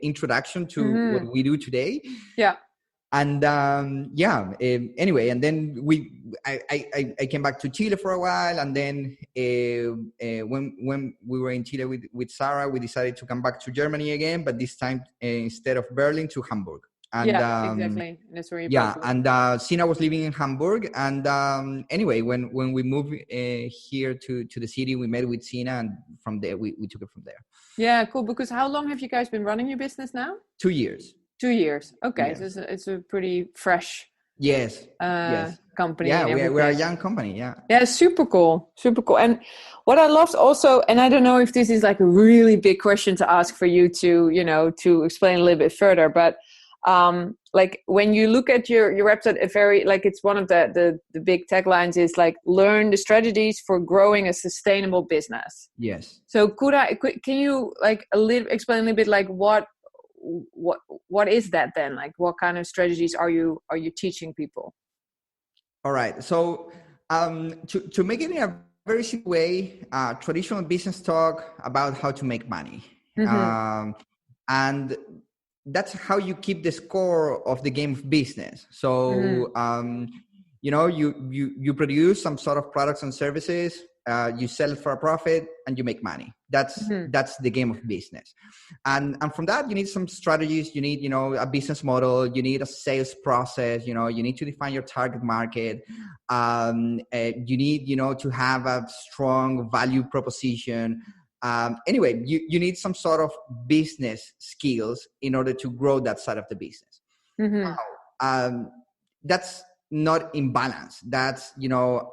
introduction to what we do today. Yeah. And anyway, and then I came back to Chile for a while, and then when we were in Chile with Sarah, we decided to come back to Germany again, but this time instead of Berlin, to Hamburg. And exactly. That's where you and Sina was living in Hamburg, and anyway, when we moved here to the city, we met with Sina, and from there we took it from there. Yeah, cool. Because how long have you guys been running your business now? 2 years. 2 years. Okay, Yes. so it's a pretty fresh yes company. Yeah, we're a young company. Yeah, super cool. And what I loved also, and I don't know if this is like a really big question to ask for you to explain a little bit further, but like when you look at your website, it's one of the big taglines is like, learn the strategies for growing a sustainable business. Yes. So can you like explain a little bit like what is that then? Like what kind of strategies are you teaching people? All right. So to make it in a very simple way, traditional business talk about how to make money. And that's how you keep the score of the game of business. So, you produce some sort of products and services, you sell it for a profit, and you make money. That's the game of business. And from that, you need some strategies. You need, a business model. You need a sales process. You need to define your target market. You need, to have a strong value proposition. Anyway, you need some sort of business skills in order to grow that side of the business. That's not in balance. That's,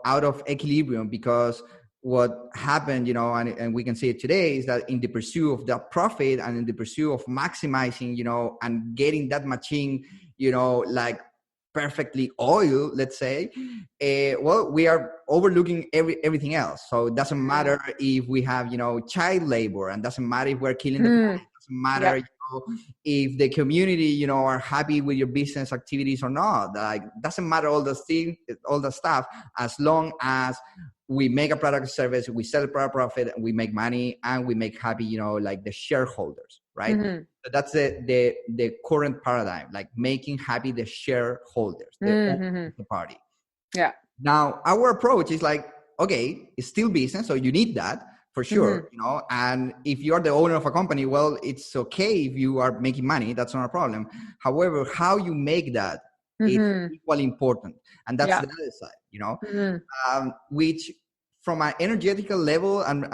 out of equilibrium, because what happened, and we can see it today, is that in the pursuit of that profit and in the pursuit of maximizing, and getting that machine, like perfectly oiled, let's say, we are overlooking everything else. So it doesn't matter if we have, child labor, and doesn't matter if we're killing the planet. It doesn't matter if the community, are happy with your business activities or not. Like, doesn't matter all the stuff, as long as we make a product or service, we sell it for a profit, and we make money, and we make happy, like the shareholders, right? So that's the current paradigm, like making happy the shareholders, the party. Yeah. Now, our approach is like, okay, it's still business, so you need that for sure, and if you're the owner of a company, well, it's okay if you are making money, that's not a problem. However, how you make that is equally important. And that's the other side, which from an energetical level and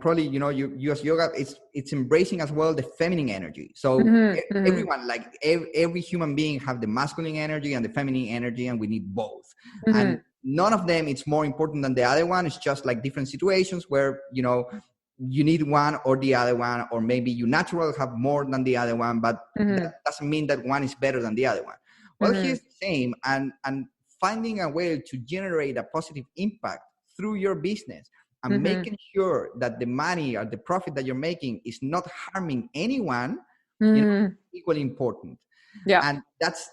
probably, you as yoga, it's embracing as well the feminine energy. So everyone, like every human being have the masculine energy and the feminine energy, and we need both. And none of them it's more important than the other one. It's just like different situations where, you need one or the other one, or maybe you naturally have more than the other one, but that doesn't mean that one is better than the other one. Well, here's the same, and finding a way to generate a positive impact through your business, and making sure that the money or the profit that you're making is not harming anyone, equally important. Yeah. And that's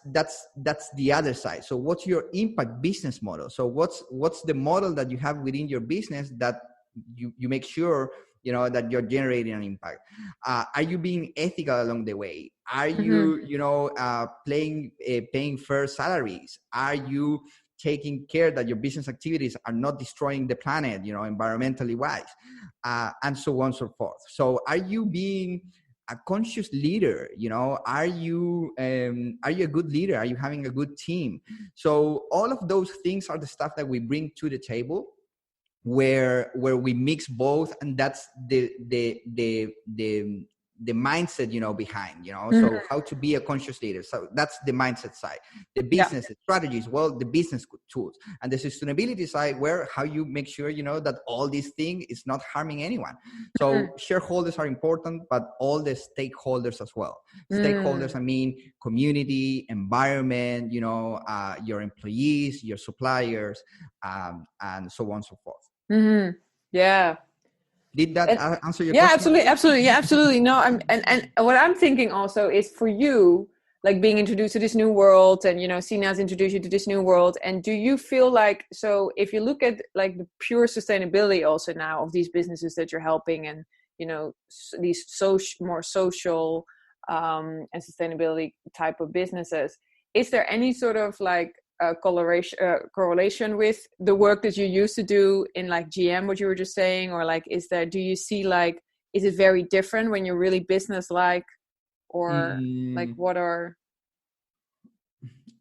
the other side. So what's your impact business model? So what's the model that you have within your business that you make sure, that you're generating an impact? Are you being ethical along the way? Are you, paying fair salaries? Are you taking care that your business activities are not destroying the planet, environmentally wise, and so on and so forth? So are you being a conscious leader? Are you a good leader? Are you having a good team? So all of those things are the stuff that we bring to the table, where we mix both, and that's the mindset, behind, so how to be a conscious leader. So that's the mindset side. The business strategies, well, the business tools, and the sustainability side, where how you make sure, that all these things is not harming anyone. So shareholders are important, but all the stakeholders as well. Stakeholders, I mean, community, environment, your employees, your suppliers, and so on and so forth. Yeah. Did that answer your question? Yeah, absolutely. No, and what I'm thinking also is, for you, like being introduced to this new world, and Sina's introduced you to this new world, and do you feel like, so if you look at like the pure sustainability also now of these businesses that you're helping, and these more social and sustainability type of businesses. Is there any sort of like correlation with the work that you used to do in like GM, what you were just saying, or like do you see like, is it very different when you're really business like, or like what are?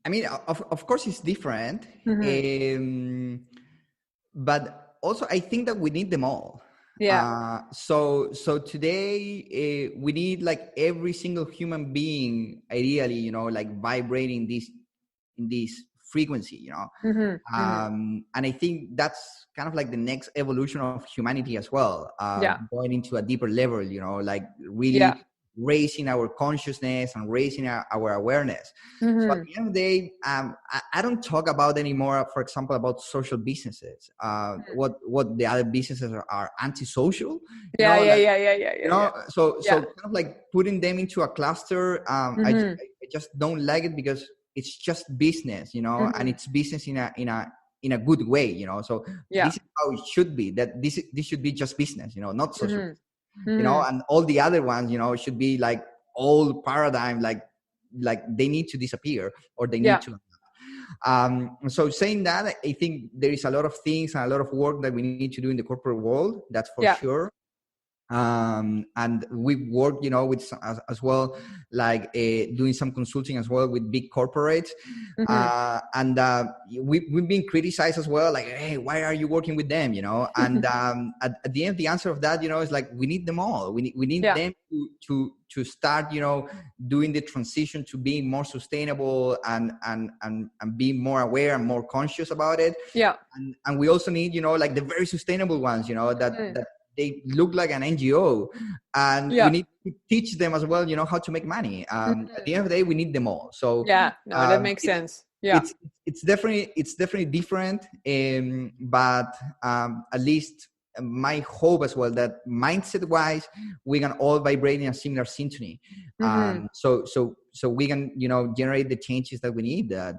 I mean, of course it's different, but also I think that we need them all. Yeah. So today we need like every single human being, ideally, you know, like vibrating in this frequency, you know. And I think that's kind of like the next evolution of humanity as well, going into a deeper level, you know, like really raising our consciousness and raising our awareness. So at the end of the day, I don't talk about anymore, for example, about social businesses, what the other businesses are antisocial. You know, so kind of like putting them into a cluster. I just don't like it, because it's just business, you know, and it's business in a good way, you know. So this is how it should be. That this should be just business, you know, not social. You know, and all the other ones, you know, should be like old paradigm, like they need to disappear, or they need to. So saying that, I think there is a lot of things and a lot of work that we need to do in the corporate world. That's for sure. And we work, you know, with as well, like doing some consulting as well with big corporates. And we've been criticized as well, like, hey, why are you working with them, you know? And at the end, the answer of that, you know, is like, we need them all. We need them to start, you know, doing the transition to being more sustainable and being more aware and more conscious about it. And we also need, you know, like the very sustainable ones, you know, that they look like an NGO, and we need to teach them as well, you know, how to make money. At the end of the day, we need them all. So that makes sense. It's definitely different, but at least my hope as well, that mindset wise, we can all vibrate in a similar symphony. So we can, you know, generate the changes that we need, that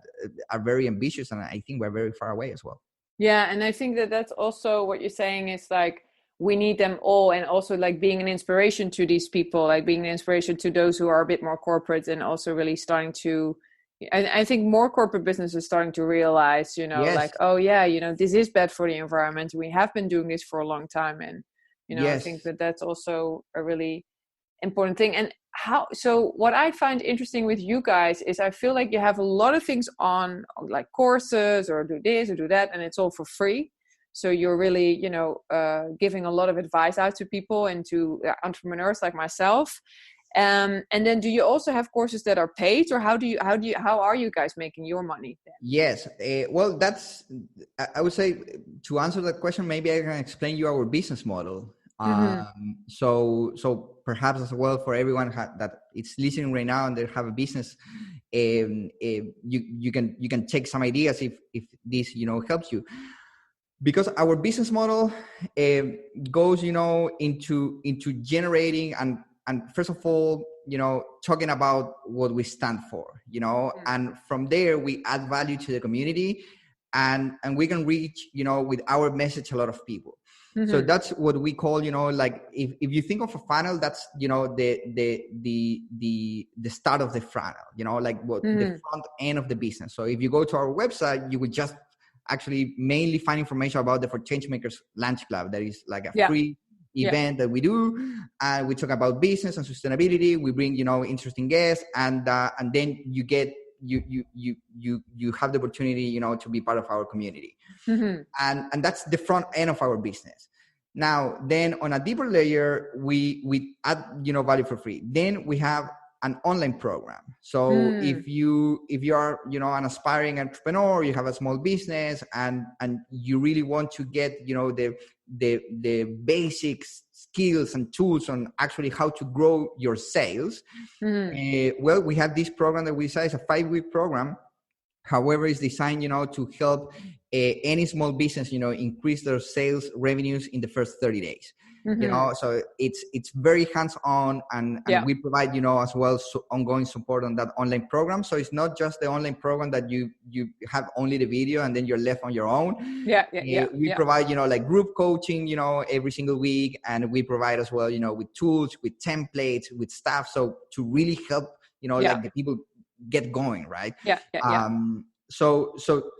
are very ambitious, and I think we're very far away as well. And I think that's also what you're saying, is like, we need them all, and also like being an inspiration to these people, like being an inspiration to those who are a bit more corporate, and also really starting to, and I think more corporate businesses starting to realize, you know, like, oh yeah, you know, this is bad for the environment. We have been doing this for a long time, and you know, I think that's also a really important thing. And so what I find interesting with you guys is, I feel like you have a lot of things on, like courses, or do this or do that, and it's all for free. So you're really, you know, giving a lot of advice out to people and to entrepreneurs like myself. And then do you also have courses that are paid, or how are you guys making your money then? Yes. Well, I would say, to answer that question, maybe I can explain you our business model. So perhaps as well, for everyone that it's listening right now and they have a business, you can take some ideas if this, you know, helps you. Because our business model goes, you know, into generating and first of all, you know, talking about what we stand for, you know, and from there we add value to the community, and we can reach, you know, with our message, a lot of people. So that's what we call, you know, like if you think of a funnel, that's, you know, the start of the funnel, you know, like what the front end of the business. So if you go to our website, you would just actually mainly find information about the For Changemakers Lunch Club. That is like a free event that we do, and we talk about business and sustainability. We bring, you know, interesting guests, and then you get you have the opportunity, you know, to be part of our community, and that's the front end of our business. Now, then on a deeper layer, we add, you know, value for free. Then we have an online program. So if you are, you know, an aspiring entrepreneur, you have a small business, and you really want to get, you know, the basic skills and tools on actually how to grow your sales, well, we have this program that we say is a 5-week program. However, it's designed, you know, to help any small business, you know, increase their sales revenues in the first 30 days. So it's very hands-on, and we provide, as well, ongoing support on that online program. So it's not just the online program that you have only the video and then you're left on your own. We provide, like group coaching, every single week, and we provide as well, with tools, with templates, with stuff. So to really help, like the people get going, right? So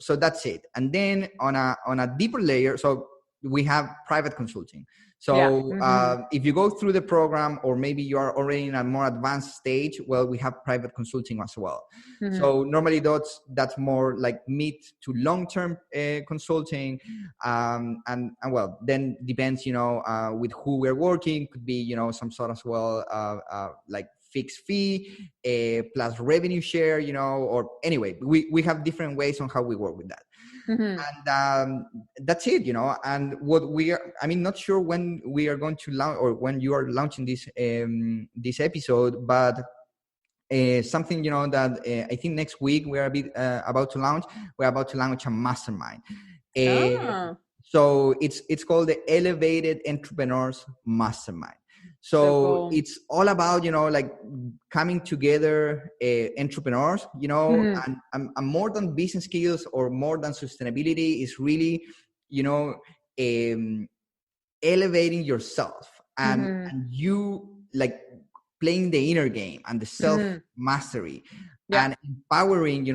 that's it. And then on a deeper layer, so we have private consulting. So if you go through the program, or maybe you are already in a more advanced stage, well, we have private consulting as well. So normally that's more like mid to long-term consulting. And well, then depends, with who we're working. Could be, some sort as well, like fixed fee plus revenue share, or anyway, we have different ways on how we work with that. And that's it, and what we are, not sure when we are going to launch, or when you are launching this episode, but something, that I think next week we're about to launch. We're about to launch a mastermind. So it's called the Elevated Entrepreneurs Mastermind. So cool. It's all about, like coming together entrepreneurs, and more than business skills or more than sustainability is really, elevating yourself and you like playing the inner game and the self mastery and empowering,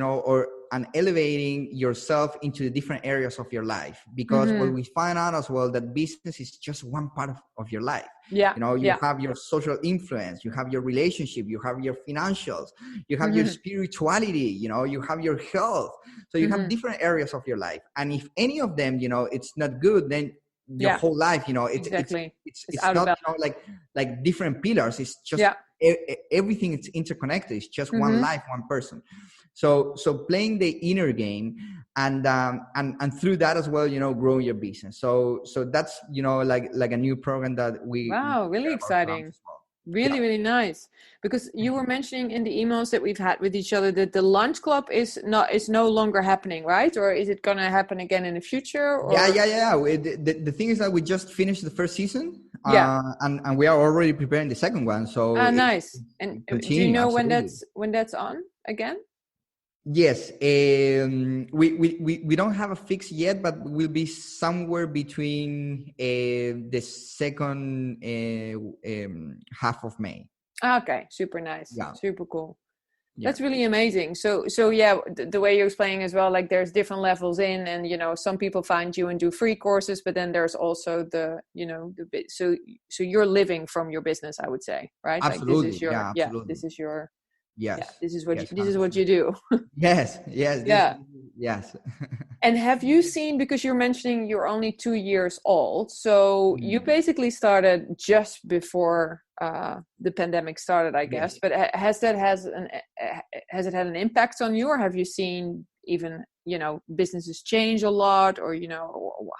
and elevating yourself into the different areas of your life. Because what we find out as well, that business is just one part of your life. You have your social influence, you have your relationship, you have your financials, you have your spirituality, you have your health. So you have different areas of your life. And if any of them, it's not good, then your whole life, it's not, like different pillars. It's just everything is interconnected. It's just one life, one person. So playing the inner game and through that as well, growing your business. So that's, like a new program that we really exciting. Really nice. Because you were mentioning in the emails that we've had with each other that the lunch club is no longer happening, right? Or is it going to happen again in the future? Or? Yeah. The thing is that we just finished the first season, and we are already preparing the second one. So nice. And do you know when that's on again? Yes, we don't have a fix yet, but we'll be somewhere between the second half of May. Okay, super nice, super cool. That's really amazing. So yeah, the way you're explaining as well, like there's different levels in, and some people find you and do free courses, but then there's also the bit. So you're living from your business, I would say, right? Absolutely. Like this is your absolutely. This is your. Yes. Yeah, this is what you do. Yes. Yes. And have you seen, because you're mentioning you're only 2 years old, so you basically started just before the pandemic started, I guess. But has it had an impact on you, or have you seen even businesses change a lot, or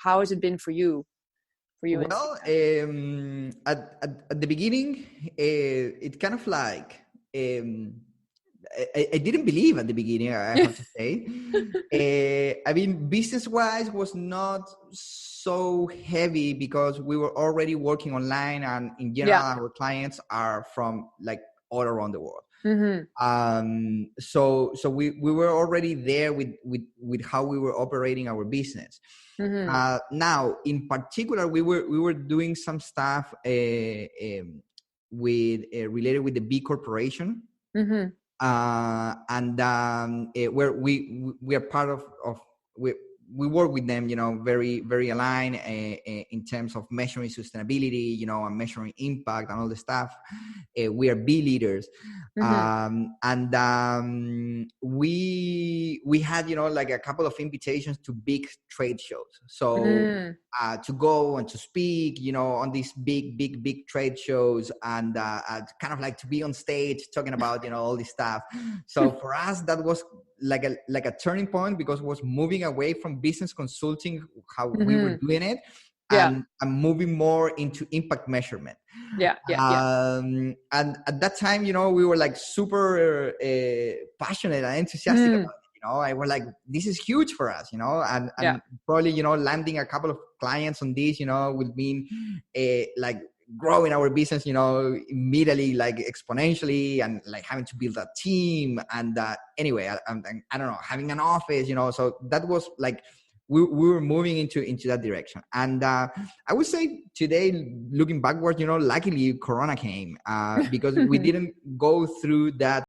how has it been for you? Well, at the beginning, it kind of like. I didn't believe at the beginning, I have to say. Business-wise was not so heavy because we were already working online, and in general, our clients are from like all around the world. So we were already there with how we were operating our business. Now, in particular, we were doing some stuff related with the B corporation. And where we are part of we work with them, very, very aligned in terms of measuring sustainability, and measuring impact and all the stuff. We are B leaders. And we had, like a couple of invitations to big trade shows. So to go and to speak, on these big trade shows, and kind of like to be on stage talking about, all this stuff. So for us, that was like a turning point, because it was moving away from business consulting, how we were doing it, and moving more into impact measurement. And at that time, we were like super passionate and enthusiastic about it. I was like, this is huge for us, and probably, landing a couple of clients on this, will mean like growing our business, immediately, like exponentially, and like having to build a team. And anyway, I don't know, having an office, so that was like, we were moving into that direction. And I would say today, looking backwards, luckily Corona came, because we didn't go through that